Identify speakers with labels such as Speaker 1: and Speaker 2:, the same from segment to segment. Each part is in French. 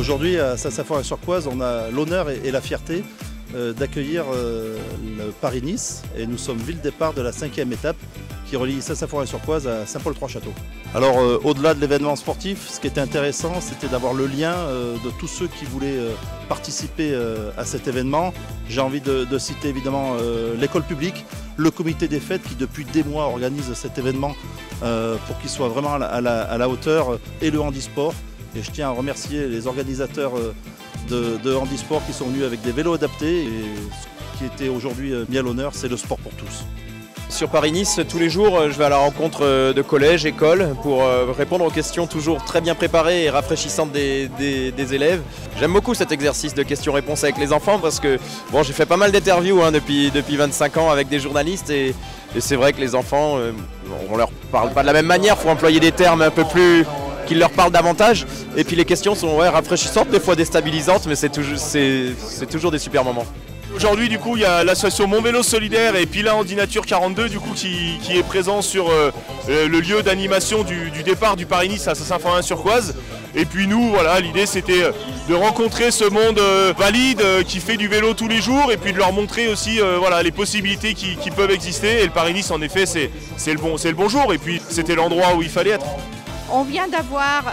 Speaker 1: Aujourd'hui, à Saint-Symphorien-sur-Coise, on a l'honneur et la fierté d'accueillir le Paris-Nice et nous sommes ville départ de la 5e étape qui relie Saint-Symphorien-sur-Coise à Saint-Paul-Trois-Châteaux. Alors au-delà de l'événement sportif, ce qui était intéressant, c'était d'avoir le lien de tous ceux qui voulaient participer à cet événement. J'ai envie de citer évidemment l'école publique, le comité des fêtes qui depuis des mois organise cet événement pour qu'il soit vraiment à la hauteur, et le handisport. Et je tiens à remercier les organisateurs de handisport qui sont venus avec des vélos adaptés. Et ce qui était aujourd'hui mis à l'honneur, c'est le sport pour tous.
Speaker 2: Sur Paris-Nice, tous les jours, je vais à la rencontre de collèges, écoles, pour répondre aux questions toujours très bien préparées et rafraîchissantes des élèves. J'aime beaucoup cet exercice de questions-réponses avec les enfants parce que bon, j'ai fait pas mal d'interviews depuis 25 ans avec des journalistes et c'est vrai que les enfants, on leur parle pas de la même manière, il faut employer des termes un peu plus qui leur parlent davantage. Et puis les questions sont rafraîchissantes, des fois déstabilisantes, mais c'est toujours des super moments.
Speaker 3: Aujourd'hui, du coup, il y a l'association Mon Vélo Solidaire et Pila Handi Nature 42 du coup, qui est présent sur le lieu d'animation du départ du Paris-Nice à Saint-Symphorien-sur-Coise. Et puis nous, voilà, l'idée c'était de rencontrer ce monde valide qui fait du vélo tous les jours et puis de leur montrer aussi voilà, les possibilités qui peuvent exister. Et le Paris-Nice, en effet, c'est le bon jour et puis c'était l'endroit où il fallait être.
Speaker 4: On vient d'avoir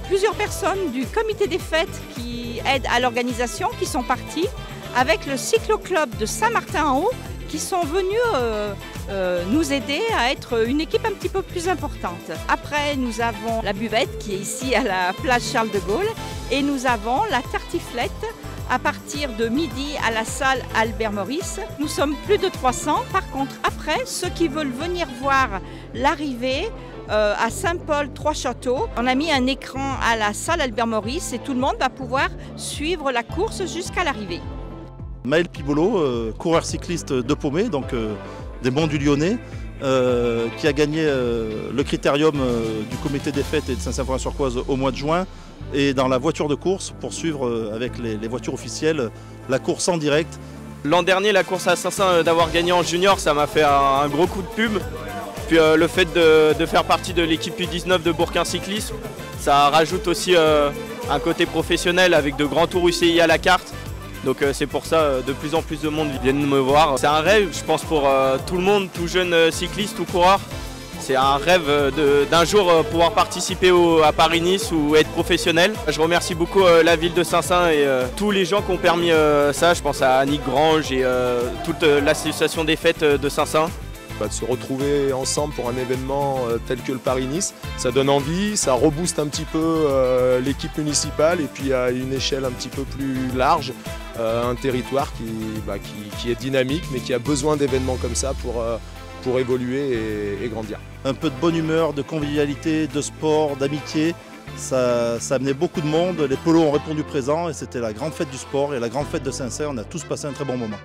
Speaker 4: plusieurs personnes du comité des fêtes qui aident à l'organisation, qui sont partis, avec le cyclo-club de Saint-Martin-en-Haut, qui sont venus nous aider à être une équipe un petit peu plus importante. Après, nous avons la buvette qui est ici à la place Charles de Gaulle et nous avons la tartiflette à partir de midi à la salle Albert Maurice. Nous sommes plus de 300. Par contre, après, ceux qui veulent venir voir l'arrivée, à Saint-Paul-Trois-Châteaux. On a mis un écran à la salle Albert Maurice et tout le monde va pouvoir suivre la course jusqu'à l'arrivée.
Speaker 1: Maël Pibolo, coureur cycliste de Paumé, donc des Monts du Lyonnais, qui a gagné le critérium du comité des fêtes et de Saint-Symphorien-sur-Coise au mois de juin, et dans la voiture de course pour suivre avec les voitures officielles la course en direct.
Speaker 2: L'an dernier, la course à Saint-Saint, d'avoir gagné en junior, ça m'a fait un gros coup de pub. Puis le fait de faire partie de l'équipe U19 de Bourquin Cyclisme, ça rajoute aussi un côté professionnel avec de grands tours UCI à la carte. Donc c'est pour ça de plus en plus de monde viennent me voir. C'est un rêve, je pense, pour tout le monde, tout jeune cycliste ou coureur. C'est un rêve d'un jour pouvoir participer à Paris-Nice ou être professionnel. Je remercie beaucoup la ville de Saint-Saint et tous les gens qui ont permis ça. Je pense à Annick Grange et toute l'association des fêtes de Saint-Saint.
Speaker 5: De se retrouver ensemble pour un événement tel que le Paris-Nice, ça donne envie, ça rebooste un petit peu l'équipe municipale et puis à une échelle un petit peu plus large, un territoire qui est dynamique mais qui a besoin d'événements comme ça pour évoluer et grandir.
Speaker 1: Un peu de bonne humeur, de convivialité, de sport, d'amitié, ça amenait beaucoup de monde, les pelots ont répondu présent et c'était la grande fête du sport et la grande fête de Saint-Saint, on a tous passé un très bon moment.